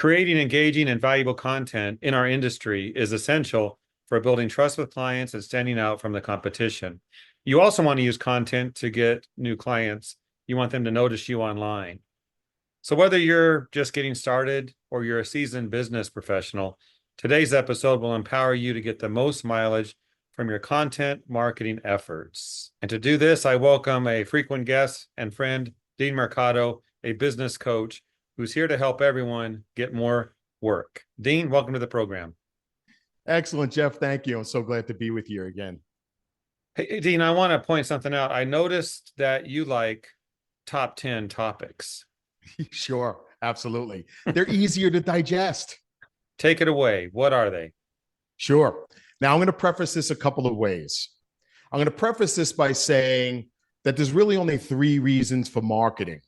Creating engaging and valuable content in our industry is essential for building trust with clients and standing out from the competition. You also want to use content to get new clients. You want them to notice you online. So whether you're just getting started or you're a seasoned business professional, today's episode will empower you to get the most mileage from your content marketing efforts. And to do this, I welcome a frequent guest and friend, Dean Mercado, a business coach who's here to help everyone get more work. Dean, welcome to the program. Excellent, Jeff. Thank you. I'm so glad to be with you again. Hey, Dean, I want to point something out. I noticed that you like top 10 topics. Sure, absolutely. They're easier to digest. Take it away. What are they? Sure. Now, I'm going to preface this a couple of ways. I'm going to preface this by saying that there's really only three reasons for marketing,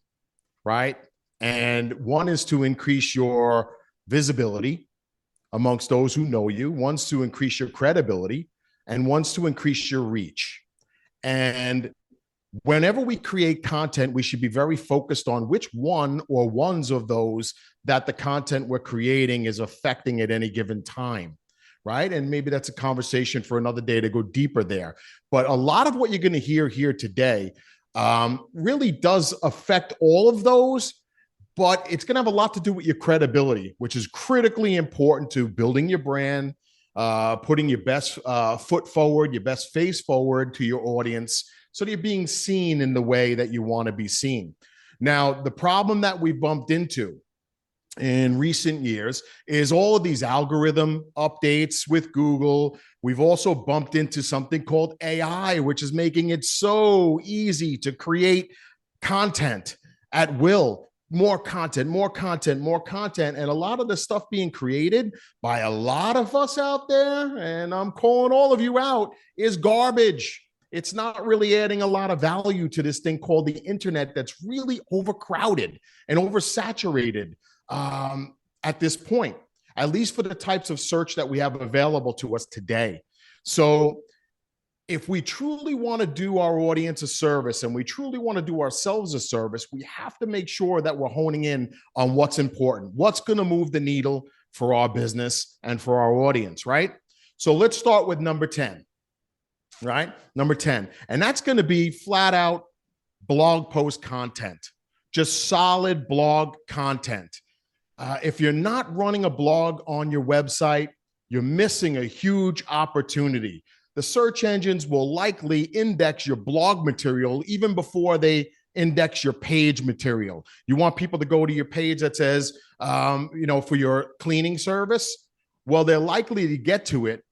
right? And one is to increase your visibility amongst those who know you, one's to increase your credibility, and one's to increase your reach. And whenever we create content, we should be very focused on which one or ones of those that the content we're creating is affecting at any given time, right? And maybe that's a conversation for another day to go deeper there. But a lot of what you're going to hear here today really does affect all of those, but it's going to have a lot to do with your credibility, which is critically important to building your brand, putting your best foot forward, your best face forward to your audience, so that you're being seen in the way that you want to be seen. Now, the problem that we bumped into in recent years is all of these algorithm updates with Google. We've also bumped into something called AI, which is making it so easy to create content at will. More content, more content, more content. And a lot of the stuff being created by a lot of us out there, and I'm calling all of you out, is garbage. It's not really adding a lot of value to this thing called the internet that's really overcrowded and oversaturated at this point, at least for the types of search that we have available to us today. So if we truly want to do our audience a service and we truly want to do ourselves a service, we have to make sure that we're honing in on what's important, what's going to move the needle for our business and for our audience, right? So let's start with number 10, right? Number 10. And that's going to be flat out blog post content, just solid blog content. If you're not running a blog on your website, you're missing a huge opportunity. The search engines will likely index your blog material even before they index your page material. You want people to go to your page that says, for your cleaning service. Well, they're likely to get to it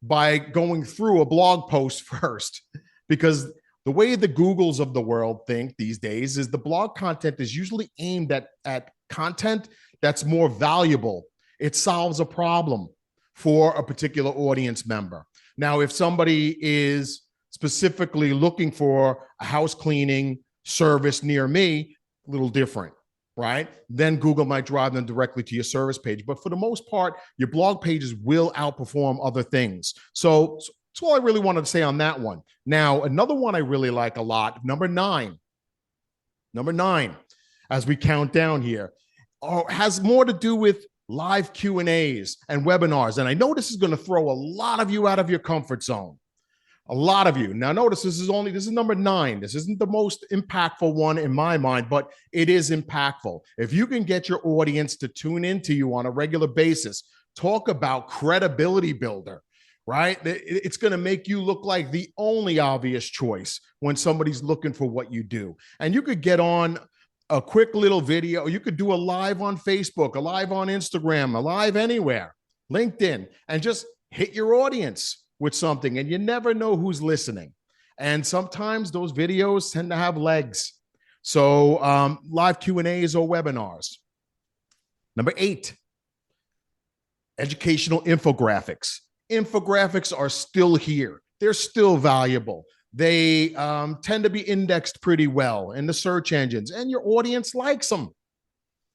by going through a blog post first, because the way the Googles of the world think these days is the blog content is usually aimed at content that's more valuable. It solves a problem for a particular audience member. Now, if somebody is specifically looking for a house cleaning service near me, a little different, right? Then Google might drive them directly to your service page. But for the most part, your blog pages will outperform other things. So that's all I really wanted to say on that one. Now, another one I really like a lot, number nine, as we count down here, has more to do with live Q&As and webinars. And I know this is going to throw a lot of you out of your comfort zone. A lot of you. Now, notice this is number 9. This isn't the most impactful one in my mind, but it is impactful. If you can get your audience to tune into you on a regular basis, talk about credibility builder, right? It's going to make you look like the only obvious choice when somebody's looking for what you do. And you could get on a quick little video. You could do a live on Facebook, a live on Instagram, a live anywhere, LinkedIn, and just hit your audience with something. And you never know who's listening. And sometimes those videos tend to have legs. So live Q&As or webinars. Number 8, educational infographics. Infographics are still here. They're still valuable. They tend to be indexed pretty well in the search engines, and your audience likes them.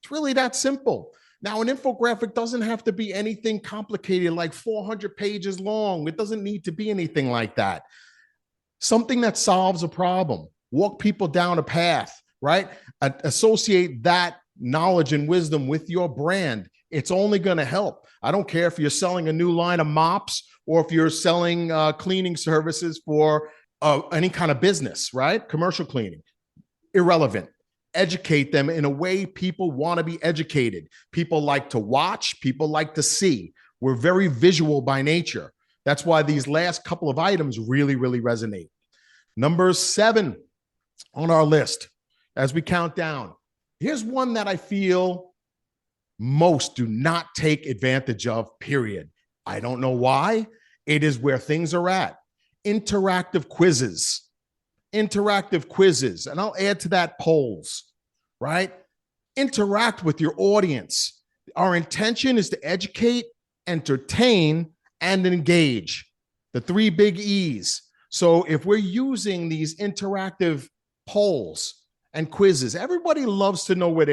It's really that simple. Now, an infographic doesn't have to be anything complicated, like 400 pages long. It doesn't need to be anything like that. Something that solves a problem, walk people down a path, right? Associate that knowledge and wisdom with your brand It's only going to help. I don't care if you're selling a new line of mops or if you're selling cleaning services for any kind of business, right? Commercial cleaning, irrelevant. Educate them in a way people want to be educated. People like to watch, people like to see. We're very visual by nature. That's why these last couple of items really, really resonate. Number 7 on our list as we count down. Here's one that I feel most do not take advantage of, period. I don't know why. It is where things are at. Interactive quizzes. Interactive quizzes. And I'll add to that polls, right? Interact with your audience. Our intention is to educate, entertain, and engage. The 3 big E's. So if we're using these interactive polls and quizzes, everybody loves to know where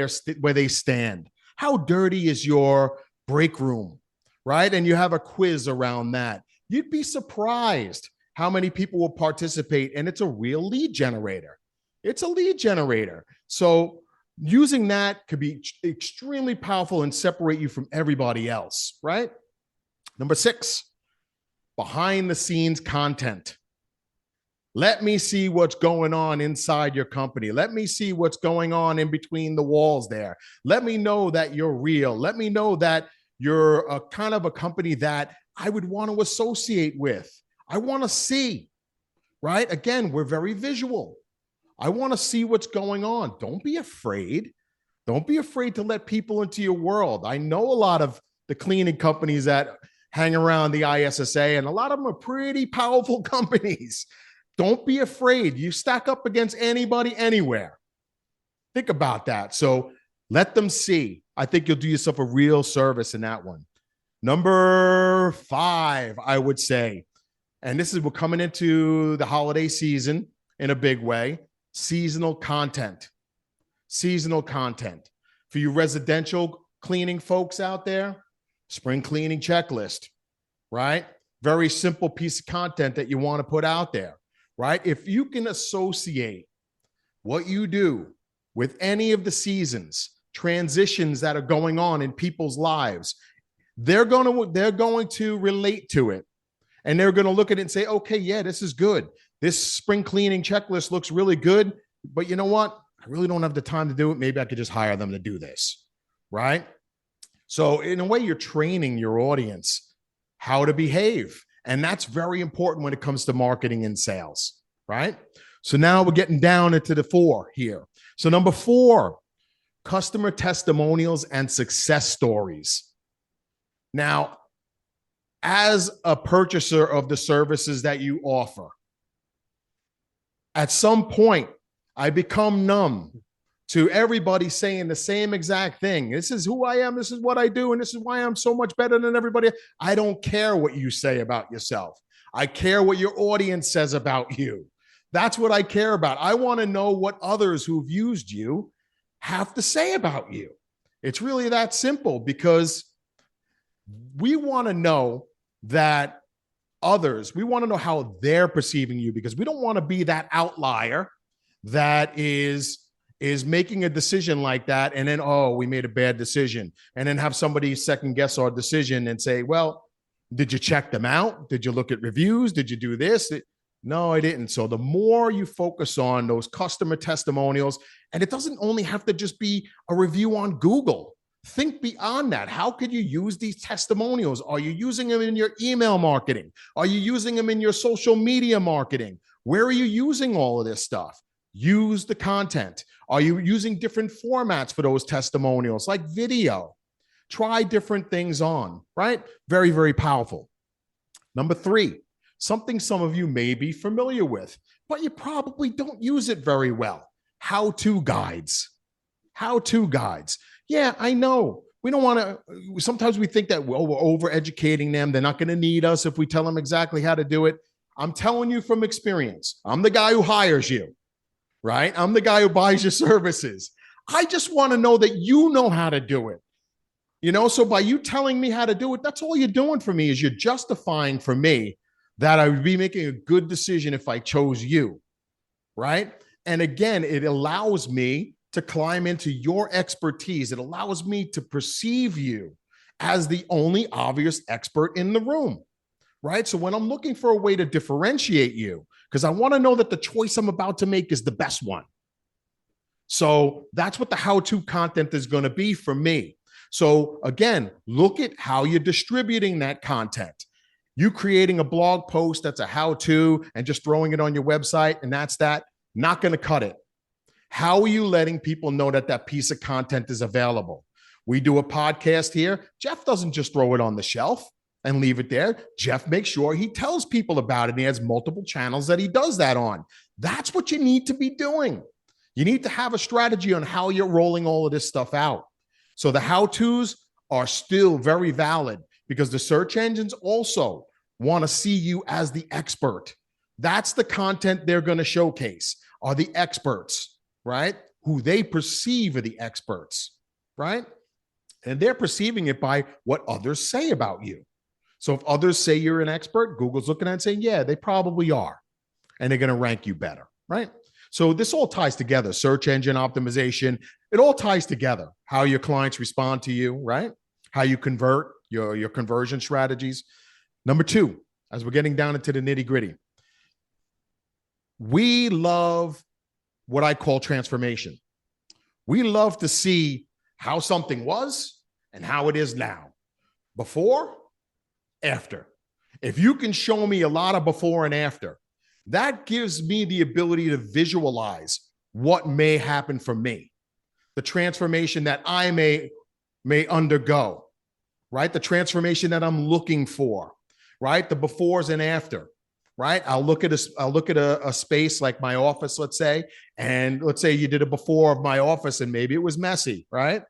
they stand. How dirty is your break room, right? And you have a quiz around that. You'd be surprised how many people will participate, and it's a real lead generator. It's a lead generator. So using that could be extremely powerful and separate you from everybody else, right? Number 6, behind the scenes content. Let me see what's going on inside your company. Let me see what's going on in between the walls there. Let me know that you're real. Let me know that you're a kind of a company that I would want to associate with. I want to see, right? Again, we're very visual. I want to see what's going on. Don't be afraid. Don't be afraid to let people into your world. I know a lot of the cleaning companies that hang around the ISSA, and a lot of them are pretty powerful companies. Don't be afraid. You stack up against anybody, anywhere. Think about that. So let them see. I think you'll do yourself a real service in that one. Number 5, I would say, and this is, we're coming into the holiday season in a big way, seasonal content. Seasonal content. For you residential cleaning folks out there, spring cleaning checklist, right? Very simple piece of content that you want to put out there. Right? If you can associate what you do with any of the seasons, transitions that are going on in people's lives, they're going to relate to it. And they're going to look at it and say, okay, yeah, this is good. This spring cleaning checklist looks really good. But you know what? I really don't have the time to do it. Maybe I could just hire them to do this. Right? So in a way, you're training your audience how to behave. And that's very important when it comes to marketing and sales, right? So now we're getting down into the 4 here. So number 4, customer testimonials and success stories. Now, as a purchaser of the services that you offer, at some point, I become numb to everybody saying the same exact thing. This is who I am. This is what I do. And this is why I'm so much better than everybody. I don't care what you say about yourself. I care what your audience says about you. That's what I care about. I want to know what others who've used you have to say about you. It's really that simple, because we want to know that we want to know how they're perceiving you, because we don't want to be that outlier that is making a decision like that, and then, oh, we made a bad decision, and then have somebody second guess our decision and say, well, did you check them out? Did you look at reviews? Did you do this? No, I didn't. So the more you focus on those customer testimonials, and it doesn't only have to just be a review on Google. Think beyond that. How could you use these testimonials? Are you using them in your email marketing? Are you using them in your social media marketing? Where are you using all of this stuff? Use the content. Are you using different formats for those testimonials, like video? Try different things on, right? Very, very powerful. Number 3, something some of you may be familiar with, but you probably don't use it very well. How-to guides. How-to guides. Yeah, I know. We don't want to, sometimes we think that, well, we're over-educating them. They're not going to need us if we tell them exactly how to do it. I'm telling you from experience. I'm the guy who hires you. Right? I'm the guy who buys your services. I just want to know that you know how to do it. You know, so by you telling me how to do it, that's all you're doing for me, is you're justifying for me that I would be making a good decision if I chose you. Right? And again, it allows me to climb into your expertise. It allows me to perceive you as the only obvious expert in the room, right? So when I'm looking for a way to differentiate you, because I want to know that the choice I'm about to make is the best one. So that's what the how-to content is going to be for me. So again, look at how you're distributing that content. You creating a blog post that's a how-to and just throwing it on your website and that's that, not going to cut it. How are you letting people know that that piece of content is available? We do a podcast here. Jeff doesn't just throw it on the shelf and leave it there. Jeff makes sure he tells people about it. And he has multiple channels that he does that on. That's what you need to be doing. You need to have a strategy on how you're rolling all of this stuff out. So the how-tos are still very valid because the search engines also want to see you as the expert. That's the content they're going to showcase, are the experts, right? Who they perceive are the experts, right? And they're perceiving it by what others say about you. So if others say you're an expert, Google's looking at it and saying, yeah, they probably are. And they're going to rank you better, right? So this all ties together. Search engine optimization, it all ties together. How your clients respond to you, right? How you convert, your conversion strategies. Number two, as we're getting down into the nitty gritty, we love what I call transformation. We love to see how something was and how it is now. Before, after. If you can show me a lot of before and after, that gives me the ability to visualize what may happen for me, the transformation that I may undergo, right? The transformation that I'm looking for, right? The befores and after, right? I'll look at a space like my office, let's say, and let's say you did a before of my office and maybe it was messy, right?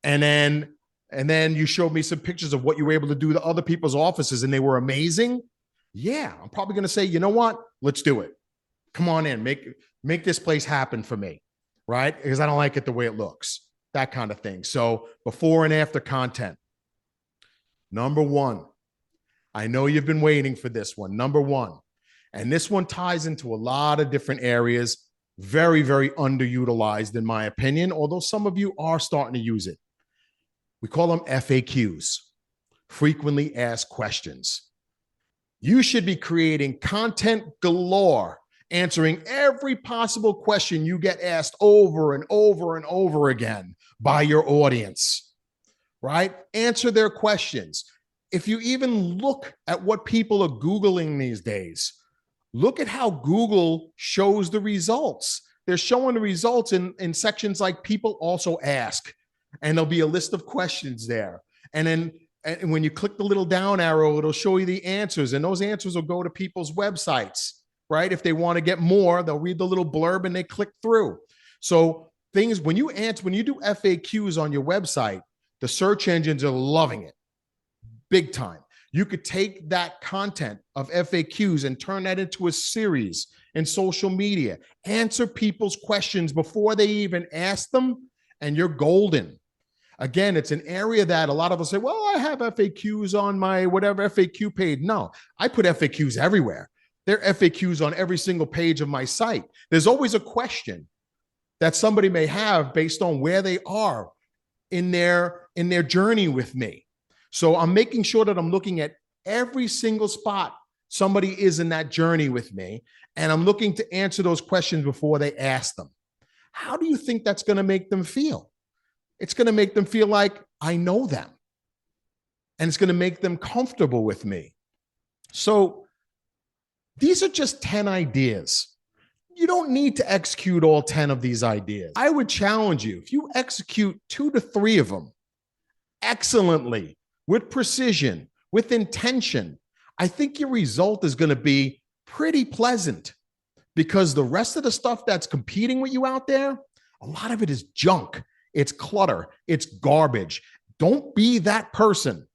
And then you showed me some pictures of what you were able to do to other people's offices and they were amazing. Yeah, I'm probably going to say, you know what? Let's do it. Come on in, make this place happen for me, right? Because I don't like it the way it looks, that kind of thing. So before and after content. Number one, I know you've been waiting for this one. Number one, and this one ties into a lot of different areas, very, very underutilized in my opinion, although some of you are starting to use it. We call them FAQs, frequently asked questions. You should be creating content galore, answering every possible question you get asked over and over and over again by your audience, right? Answer their questions. If you even look at what people are Googling these days, look at how Google shows the results. They're showing the results in sections like people also ask, and there'll be a list of questions there. And then and when you click the little down arrow, it'll show you the answers. And those answers will go to people's websites, right? If they want to get more, they'll read the little blurb and they click through. So things, when you do FAQs on your website, the search engines are loving it big time. You could take that content of FAQs and turn that into a series in social media, answer people's questions before they even ask them, and you're golden. Again, it's an area that a lot of us say, well, I have FAQs on my whatever FAQ page. No, I put FAQs everywhere. There are FAQs on every single page of my site. There's always a question that somebody may have based on where they are in their journey with me. So I'm making sure that I'm looking at every single spot somebody is in that journey with me, and I'm looking to answer those questions before they ask them. How do you think that's going to make them feel? It's going to make them feel like I know them, and it's going to make them comfortable with me. So these are just 10 ideas. You don't need to execute all 10 of these ideas. I would challenge you, if you execute 2 to 3 of them excellently, with precision, with intention, I think your result is going to be pretty pleasant, because the rest of the stuff that's competing with you out there, a lot of it is junk. It's clutter. It's garbage. Don't be that person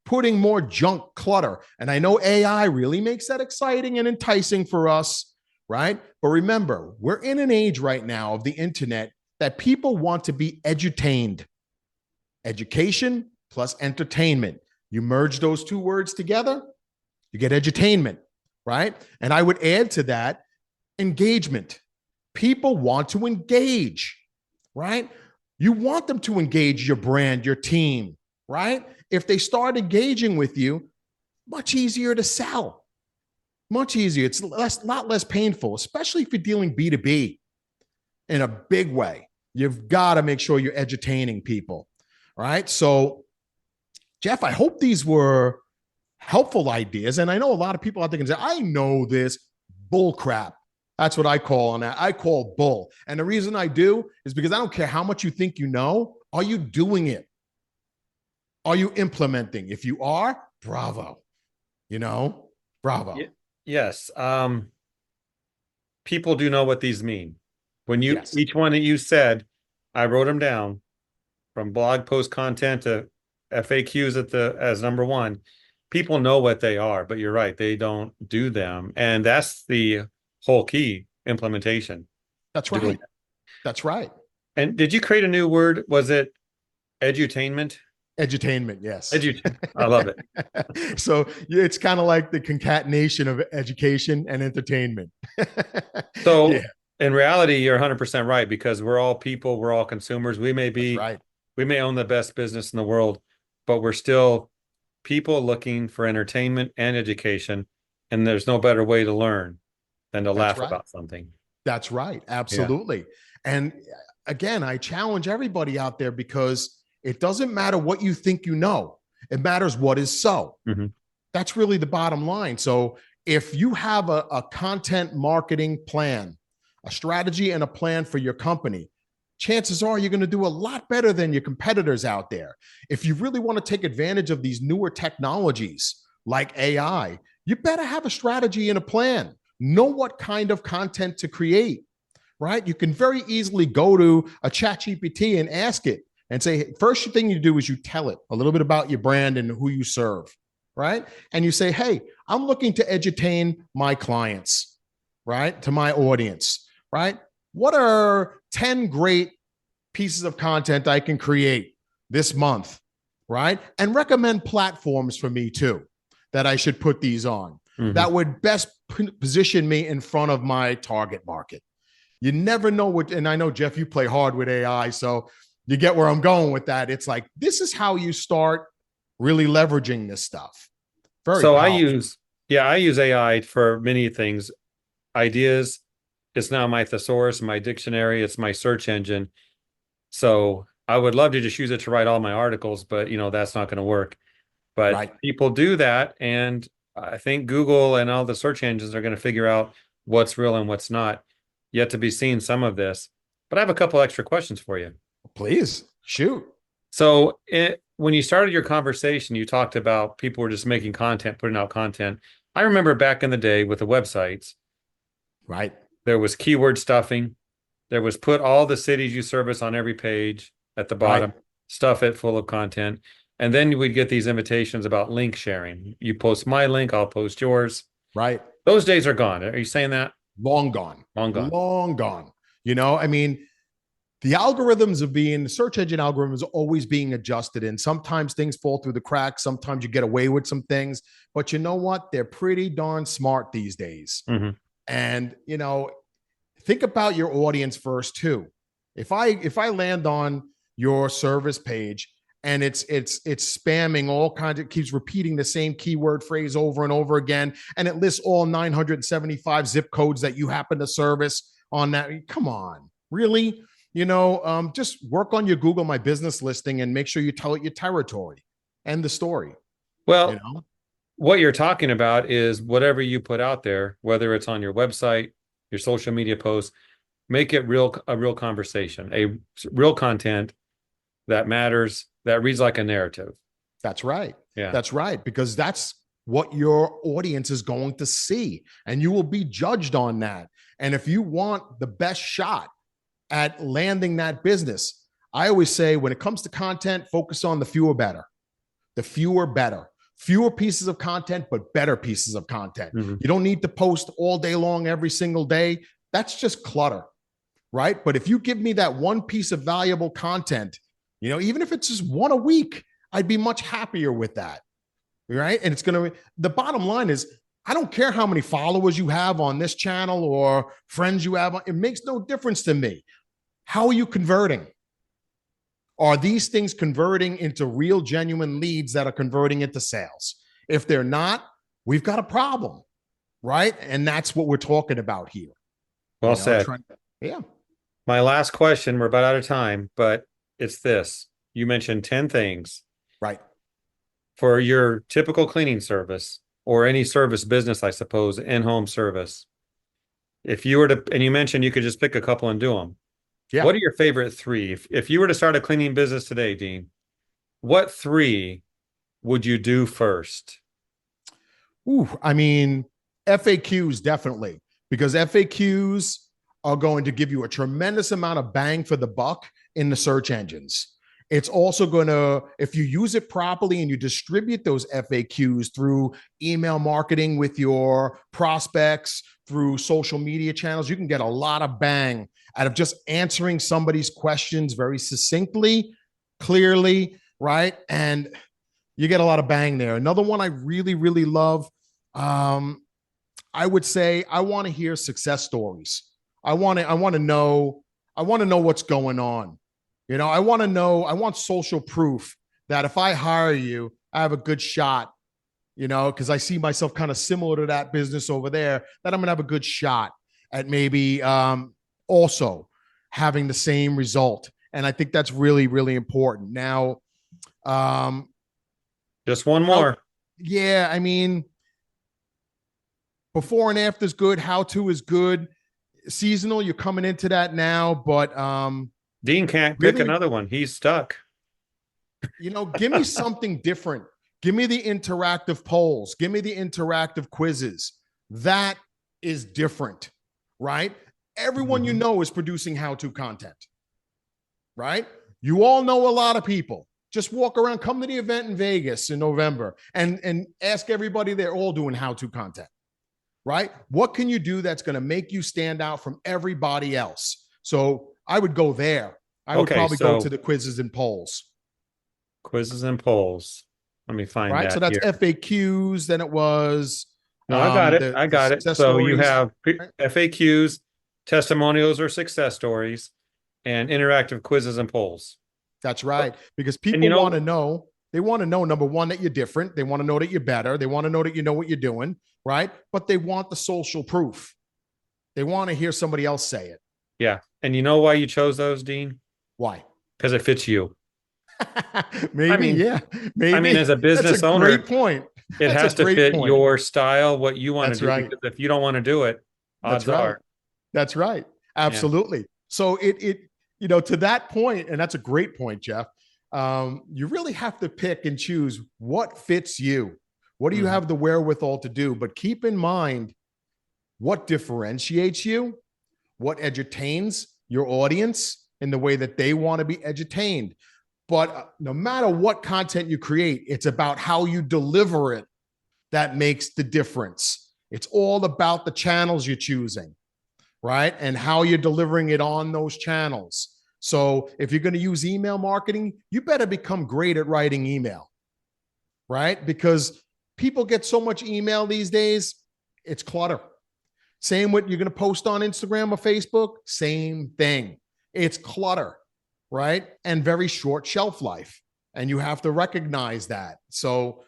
putting more junk clutter. And I know AI really makes that exciting and enticing for us, right? But remember, we're in an age right now of the internet that people want to be edutained. Education plus entertainment. You merge those 2 words together, you get edutainment, right? And I would add to that engagement. People want to engage, right? You want them to engage your brand, your team, right? if they start engaging with you, much easier to sell, much easier. It's lot less painful, especially if you're dealing B2B in a big way. You've got to make sure you're edutaining people, right? So, Jeff, I hope these were helpful ideas. And I know a lot of people out there can say, I know this. Bull crap. That's what I call on that. I call bull. And the reason I do is because I don't care how much you think you know. Are you doing it? Are you implementing? If you are, bravo. Bravo. Yes. People do know what these mean. When you, Yes. each one that you said, I wrote them down, from blog post content to FAQs as number one. People know what they are, but you're right, they don't do them. And that's the whole key: implementation. That's right. That's right. And did you create a new word? Was it edutainment? Edutainment, yes. I love it. So it's kind of like the concatenation of education and entertainment. So yeah. In reality, you're 100% right, because we're all people, we're all consumers. We may be, right. We may own the best business in the world, but we're still people looking for entertainment and education. And there's no better way to learn than to laugh about something. That's right. Absolutely. Yeah. And again, I challenge everybody out there, because it doesn't matter what you think you know. It matters what is so. Mm-hmm. That's really the bottom line. So if you have a content marketing plan, a strategy and a plan for your company, chances are you're going to do a lot better than your competitors out there. If you really want to take advantage of these newer technologies like AI, you better have a strategy and a plan. Know what kind of content to create, right? You can very easily go to a ChatGPT and ask it and say, first thing you do is you tell it a little bit about your brand and who you serve, right? And you say, hey, I'm looking to edutain my clients, right? To my audience, right? What are 10 great pieces of content I can create this month, right? And recommend platforms for me too, that I should put these on. Mm-hmm. That would best position me in front of my target market. You never know what, and I know, Jeff, you play hard with AI, so you get where I'm going with that. It's like, this is how you start really leveraging this stuff. Very powerful. I use AI for many things. Ideas. It's now my thesaurus, my dictionary. It's my search engine. So I would love to just use it to write all my articles, but that's not going to work. But people do that. And I think Google and all the search engines are going to figure out what's real and what's not. Yet to be seen, some of this. But I have a couple extra questions for you. Please, shoot. So when you started your conversation, you talked about people were just making content, putting out content. I remember back in the day with the websites. Right. There was keyword stuffing. There was put all the cities you service on every page at the bottom, stuff it full of content. And then we'd get these invitations about link sharing. You post my link, I'll post yours. Right. Those days are gone. Are you saying that? Long gone. Long gone. Long gone. I mean, the algorithms the search engine algorithms are always being adjusted. And sometimes things fall through the cracks. Sometimes you get away with some things. But you know what? They're pretty darn smart these days. Mm-hmm. And, think about your audience first too. If I land on your service page and it's spamming all kinds of, keeps repeating the same keyword phrase over and over again, and it lists all 975 zip codes that you happen to service on that. Come on, really? Just work on your Google My Business listing and make sure you tell it your territory and the story. Well, what you're talking about is whatever you put out there, whether it's on your website, your social media posts, make it a real conversation, a real content that matters, that reads like a narrative. That's right. Yeah. That's right. Because that's what your audience is going to see, and you will be judged on that. And if you want the best shot at landing that business, I always say, when it comes to content, focus on the fewer better. The fewer better. Fewer pieces of content, but better pieces of content. Mm-hmm. You don't need to post all day long every single day. That's just clutter, right? But if you give me that one piece of valuable content, even if it's just one a week, I'd be much happier with that, right? And the bottom line is, I don't care how many followers you have on this channel or friends you have. It makes no difference to me. How are you converting? Are these things converting into real, genuine leads that are converting into sales? If they're not, we've got a problem, right? And that's what we're talking about here. Well said. Yeah. My last question, we're about out of time, but it's this. You mentioned 10 things Right. for your typical cleaning service or any service business, I suppose, in-home service. If you were to, and you mentioned you could just pick a couple and do them. Yeah. What are your favorite three? If you were to start a cleaning business today, Dean, what three would you do first? Ooh, I mean, FAQs definitely, because FAQs are going to give you a tremendous amount of bang for the buck in the search engines. It's also going to, if you use it properly and you distribute those FAQs through email marketing with your prospects, through social media channels, you can get a lot of bang out of just answering somebody's questions very succinctly, clearly, right? And you get a lot of bang there. Another one I really, really love, I would say I want to hear success stories. I want to know what's going on. You know, I want social proof that if I hire you, I have a good shot, you know, because I see myself kind of similar to that business over there, that I'm going to have a good shot at maybe also having the same result. And I think that's really, really important. Now, just one more. Yeah, I mean, before and after is good. How to is good. Seasonal, you're coming into that now, but Dean can't pick another one. He's stuck. You know, give me something different. Give me the interactive polls. Give me the interactive quizzes. That is different, right? Everyone you know is producing how-to content, right? You all know a lot of people. Just walk around, come to the event in Vegas in November and ask everybody, they're all doing how-to content, right? What can you do that's going to make you stand out from everybody else? So I would go there. I would probably go to the quizzes and polls. Quizzes and polls. Let me find that. So that's here. FAQs. Then it was. No, I got it. I got it. So stories. You have FAQs, testimonials or success stories, and interactive quizzes and polls. That's right. Because people want to know. They want to know, number one, that you're different. They want to know that you're better. They want to know that you know what you're doing, right? But they want the social proof. They want to hear somebody else say it. Yeah. And you know why you chose those, Dean? Why? Because it fits you. Maybe, yeah. Maybe. I mean, as a business owner, great point. It has to fit your style, what you want to do. Right. Because if you don't want to do it, odds are. That's right. Absolutely. Yeah. So it you know, to that point, and that's a great point, Jeff. You really have to pick and choose what fits you. What do you have the wherewithal to do? But keep in mind what differentiates you, what edutains your audience in the way that they want to be edutained. But no matter what content you create, it's about how you deliver it that makes the difference. It's all about the channels you're choosing, right? And how you're delivering it on those channels. So if you're going to use email marketing, you better become great at writing email, right? Because people get so much email these days, it's clutter. Same with you're going to post on Instagram or Facebook, same thing. It's clutter, right? And very short shelf life. And you have to recognize that. So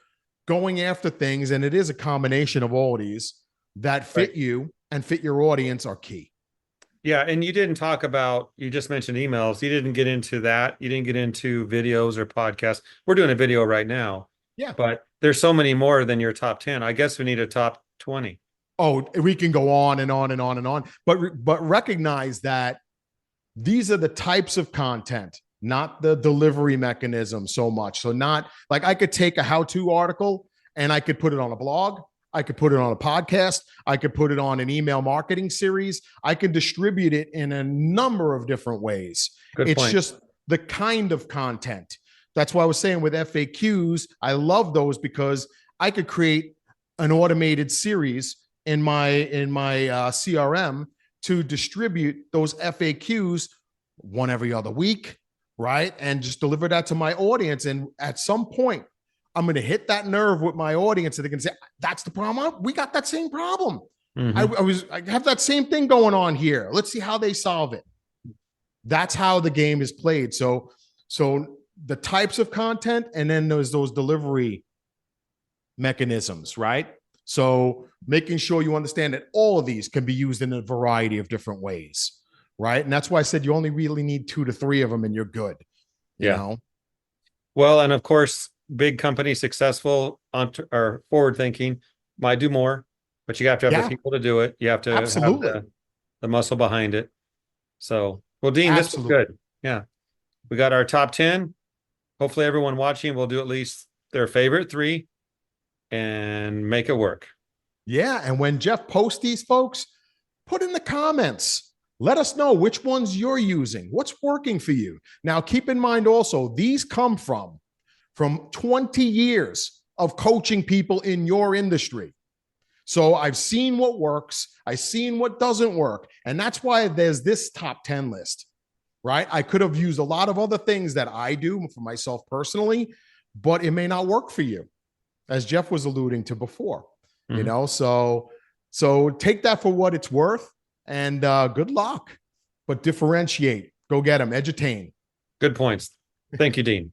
going after things, and it is a combination of all these that fit you and fit your audience are key. Yeah. And you didn't talk about, you just mentioned emails. You didn't get into that. You didn't get into videos or podcasts. We're doing a video right now. Yeah. But there's so many more than your top 10. I guess we need a top 20. Oh, we can go on and on and on and on. But recognize that these are the types of content, not the delivery mechanism so much. So not like I could take a how-to article and I could put it on a blog. I could put it on a podcast. I could put it on an email marketing series. I could distribute it in a number of different ways. It's just the kind of content. That's why I was saying with FAQs, I love those because I could create an automated series in my CRM to distribute those FAQs one every other week, right? And just deliver that to my audience. And at some point, I'm going to hit that nerve with my audience, and they can say, "That's the problem. We got that same problem. I have that same thing going on here. Let's see how they solve it." That's how the game is played. So So the types of content, and then there's those delivery mechanisms, right? So making sure you understand that all of these can be used in a variety of different ways, right? And that's why I said you only really need 2 to 3 of them and you're good, you Yeah. know? Well, and of course, big company successful or forward thinking might do more, but you have to have the Yeah, people to do it. You have to have absolutely. the muscle behind it. So, well, Dean, this was Absolutely. good. Yeah. We got our top 10. Hopefully everyone watching will do at least their favorite three and make it work. Yeah. And when Jeff posts these, folks, put in the comments. Let us know which ones you're using. What's working for you? Now, keep in mind also, these come from 20 years of coaching people in your industry. So I've seen what works, I've seen what doesn't work. And that's why there's this top 10 list, right? I could have used a lot of other things that I do for myself personally, but it may not work for you, as Jeff was alluding to before. You Mhm. know, so take that for what it's worth, and good luck. But differentiate. Go get them. Edutain. Good points. Thank you, Dean.